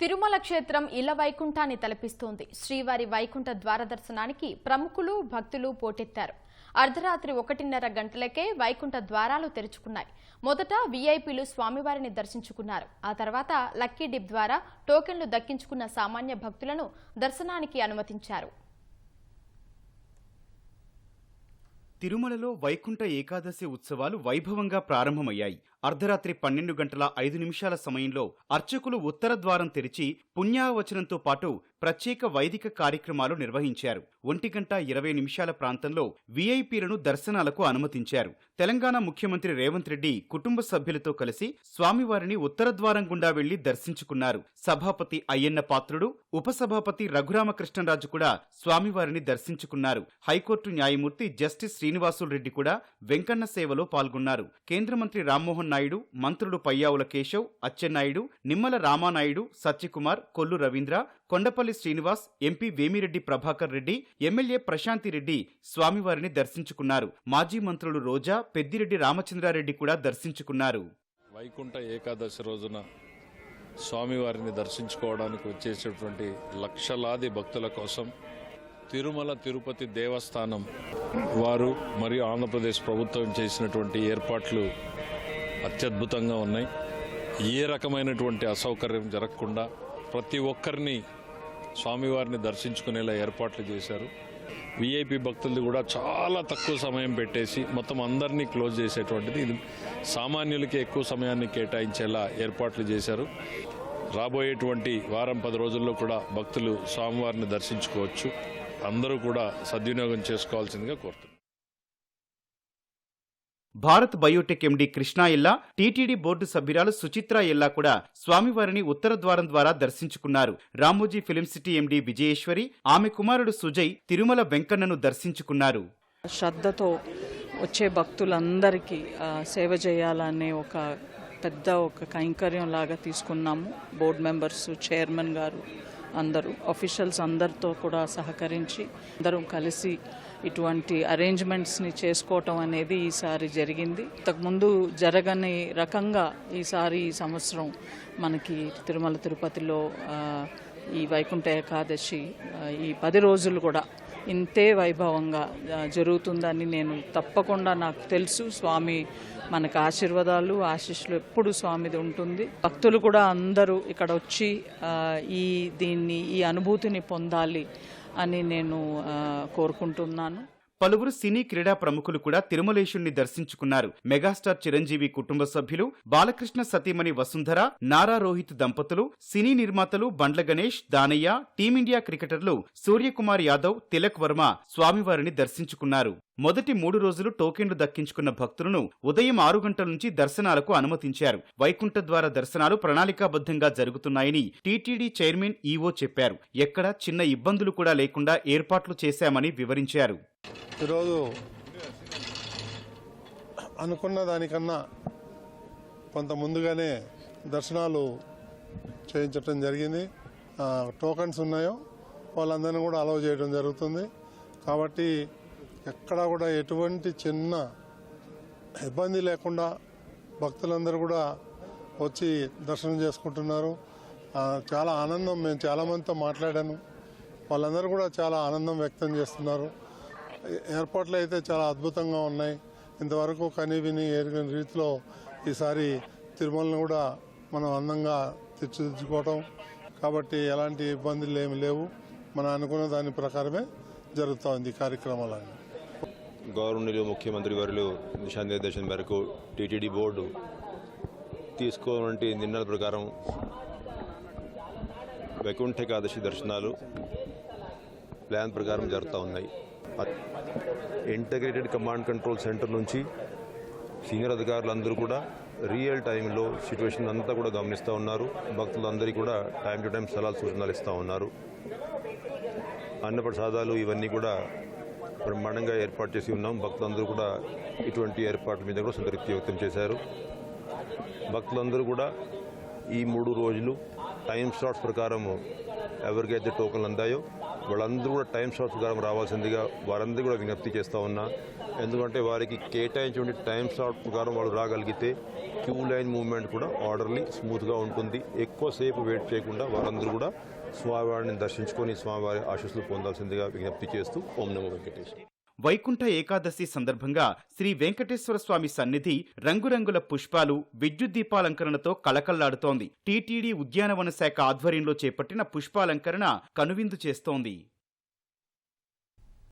తిరుమల క్షేత్రం ఇల వైకుంఠాన్ని తలపిస్తోంది. శ్రీవారి వైకుంఠ ద్వార దర్శనానికి ప్రముఖులు భక్తులు పోటెత్తారు. అర్ధరాత్రి 1:30 గంటలకే వైకుంఠ ద్వారాలు తెరుచుకున్నాయి. మొదట వీఐపీలు స్వామివారిని దర్శించుకున్నారు. ఆ తర్వాత లక్కీ డిప్ ద్వారా టోకెన్లు దక్కించుకున్న సామాన్య భక్తులను దర్శనానికి అనుమతించారు. తిరుమలలో వైకుంఠ ఏకాదశి ఉత్సవాలు వైభవంగా ప్రారంభమయ్యాయి. అర్ధరాత్రి 12:05 సమయంలో అర్చకులు ఉత్తర ద్వారం తెరిచి పుణ్యావచనంతో పాటు ప్రత్యేక వైదిక కార్యక్రమాలు నిర్వహించారు. 1:20 ప్రాంతంలో వీఐపీలను దర్శనాలకు అనుమతించారు. తెలంగాణ ముఖ్యమంత్రి రేవంత్ రెడ్డి కుటుంబ సభ్యులతో కలిసి స్వామివారిని ఉత్తర ద్వారం గుండా వెళ్లి దర్శించుకున్నారు. సభాపతి అయ్యన్న పాత్రుడు, ఉపసభాపతి రఘురామకృష్ణరాజు కూడా స్వామివారిని దర్శించుకున్నారు. హైకోర్టు న్యాయమూర్తి జస్టిస్ శ్రీనివాసులు రెడ్డి కూడా వెంకన్న సేవలో పాల్గొన్నారు. కేంద్ర మంత్రి రామ్మోహన్ నాయుడు, మంత్రులు పయ్యావుల కేశవ్, అచ్చెన్నాయుడు, నిమ్మల రామానాయుడు, సత్యకుమార్, కొల్లు రవీంద్ర, కొండపల్లి శ్రీనివాస్, ఎంపీ వేమిరెడ్డి ప్రభాకర్ రెడ్డి, ఎమ్మెల్యే ప్రశాంతి రెడ్డి స్వామివారిని దర్శించుకున్నారు. మాజీ మంత్రులు రోజా, పెద్దిరెడ్డి రామచంద్రారెడ్డి కూడా దర్శించుకున్నారు. వైకుంఠ ఏకాదశి రోజున స్వామివారిని దర్శించుకోవడానికి వచ్చేసేటువంటి లక్షలాది భక్తుల కోసం తిరుమల తిరుపతి దేవస్థానం వారు మరియు ఆంధ్రప్రదేశ్ ప్రభుత్వం చేసినటువంటి ఏర్పాట్లు అత్యద్భుతంగా ఉన్నాయి. ఏ రకమైనటువంటి అసౌకర్యం జరగకుండా ప్రతి ఒక్కరిని స్వామివారిని దర్శించుకునేలా ఏర్పాట్లు చేశారు. వీఐపీ భక్తులది కూడా చాలా తక్కువ సమయం పెట్టేసి మొత్తం అందరినీ క్లోజ్ చేసేటువంటిది, ఇది సామాన్యులకి ఎక్కువ సమయాన్ని కేటాయించేలా ఏర్పాట్లు చేశారు. రాబోయేటువంటి వారం 10 రోజుల్లో కూడా భక్తులు స్వామివారిని దర్శించుకోవచ్చు. అందరూ కూడా సద్వినియోగం చేసుకోవాల్సిందిగా కోరుతున్నారు. భారత్ బయోటెక్ ఎండీ కృష్ణా ఎల్లా, టీటీడీ బోర్డు సభ్యురాలు సుచిత్రా ఎల్లా కూడా స్వామివారిని ఉత్తర ద్వారం ద్వారా దర్శించుకున్నారు. Ramoji film city MD Vijayeshwari, ఆమె కుమారుడు సుజయ్ తిరుమల వెంకన్నను దర్శించుకున్నారు. శ్రద్ధతో వచ్చే భక్తులందరికీ సేవ చేయాలనే ఒక పెద్ద కైంకర్యం లాగా తీసుకున్నాము. బోర్డు మెంబర్స్, చైర్మన్ గారు, అందరూ అఫీషియల్స్ అందరితో కూడా సహకరించి అందరం కలిసి ఇటువంటి అరేంజ్మెంట్స్ని చేసుకోవటం అనేది ఈసారి జరిగింది. ఇంతకుముందు జరగని రకంగా ఈ సంవత్సరం మనకి తిరుమల తిరుపతిలో ఈ వైకుంఠ ఏకాదశి ఈ 10 రోజులు కూడా ఇంతే వైభవంగా జరుగుతుందని నేను తప్పకుండా, నాకు తెలుసు, స్వామి మనకు ఆశీర్వాదాలు ఆశీస్సులు ఎప్పుడు స్వామిది ఉంటుంది. భక్తులు కూడా అందరూ ఇక్కడ వచ్చి ఈ అనుభూతిని పొందాలి అని నేను కోరుకుంటున్నాను. పలువురు సినీ క్రీడా ప్రముఖులు కూడా తిరుమలేశుణ్ణి దర్శించుకున్నారు. మెగాస్టార్ చిరంజీవి కుటుంబ సభ్యులు, బాలకృష్ణ సతీమణి వసుంధర, నారా రోహిత్ దంపతులు, సినీ నిర్మాతలు బండ్ల గణేష్, దానయ్య, టీమిండియా క్రికెటర్లు సూర్యకుమార్ యాదవ్, తిలక్ వర్మ స్వామివారిని దర్శించుకున్నారు. మొదటి 3 రోజులు టోకెన్లు దక్కించుకున్న భక్తులను ఉదయం 6 గంటల నుంచి దర్శనాలకు అనుమతించారు. వైకుంఠ ద్వార దర్శనాలు ప్రణాళికాబద్ధంగా జరుగుతున్నాయని టీటీడీ చైర్మన్ ఈవో చెప్పారు. ఎక్కడా చిన్న ఇబ్బందులు కూడా లేకుండా ఏర్పాట్లు చేశామని వివరించారు. ఈరోజు అనుకున్న దానికన్నా కొంత ముందుగానే దర్శనాలు చేయించడం జరిగింది. టోకన్స్ ఉన్నాయో వాళ్ళందరినీ కూడా అలౌ చేయడం జరుగుతుంది. కాబట్టి ఎక్కడా కూడా ఎటువంటి చిన్న ఇబ్బంది లేకుండా భక్తులందరూ కూడా వచ్చి దర్శనం చేసుకుంటున్నారు. చాలా ఆనందం, మేము చాలామందితో మాట్లాడాను, వాళ్ళందరూ కూడా చాలా ఆనందం వ్యక్తం చేస్తున్నారు. ఏర్పాట్లు అయితే చాలా అద్భుతంగా ఉన్నాయి. ఇంతవరకు కనీవిని ఎరుగని రీతిలో ఈసారి తిరుమలను కూడా మనం అందంగా తీర్చిదిద్దుకోవటం, కాబట్టి ఎలాంటి ఇబ్బందులు ఏమి లేవు. మనం అనుకున్న దాని ప్రకారమే జరుగుతోంది కార్యక్రమాలన్నీ. గౌరవనీయులు ముఖ్యమంత్రి గారు దిశానిర్దేశం మేరకు టీటీడీ బోర్డు తీసుకోవాలంటే నిర్ణయాల ప్రకారం వైకుంఠ ఏకాదశి దర్శనాలు ప్లాన్ ప్రకారం జరుగుతూ ఉన్నాయి. ఇంటగ్రేటెడ్ కమాండ్ కంట్రోల్ సెంటర్ నుంచి సీనియర్ అధికారులందరూ కూడా రియల్ టైంలో సిచ్యువేషన్ అంతా కూడా గమనిస్తూ ఉన్నారు. భక్తులందరికీ కూడా టైం టు టైం సలహాలు సూచనలు ఇస్తూ ఉన్నారు. అన్నప్రసాదాలు ఇవన్నీ కూడా బ్రహ్మాండంగా ఏర్పాటు చేసి ఉన్నాం. భక్తులందరూ కూడా ఇటువంటి ఏర్పాట్ల మీద కూడా సంతృప్తి వ్యక్తం చేశారు. భక్తులందరూ కూడా ఈ 3 రోజులు టైం స్లాట్స్ ప్రకారం ఎవరికైతే టోకన్లు అందాయో వాళ్ళందరూ కూడా టైం స్లాట్స్ ప్రకారం రావాల్సిందిగా వారందరూ కూడా విజ్ఞప్తి చేస్తూ ఉన్నా. ఎందుకంటే వారికి కేటాయించిన టైం స్లాట్ ప్రకారం వాళ్ళు రాగలిగితే క్యూ లైన్ మూవ్మెంట్ కూడా ఆర్డర్లీ స్మూత్గా ఉంటుంది. ఎక్కువసేపు వెయిట్ చేయకుండా వారందరూ కూడా స్వామివారిని దర్శించుకొని స్వామివారి ఆశీస్సులు పొందాల్సిందిగా విజ్ఞప్తి చేస్తూ ఓం నమో వెంకటేశ్వర. వైకుంఠ ఏకాదశి సందర్భంగా శ్రీ వెంకటేశ్వర స్వామి సన్నిధి రంగురంగుల పుష్పాలు, విద్యుత్ దీపాలంకరణతో కళకళ్లాడుతోంది. టీటీడీ ఉద్యానవన శాఖ ఆధ్వర్యంలో చేపట్టిన పుష్పాలంకరణ కనువిందు చేస్తోంది.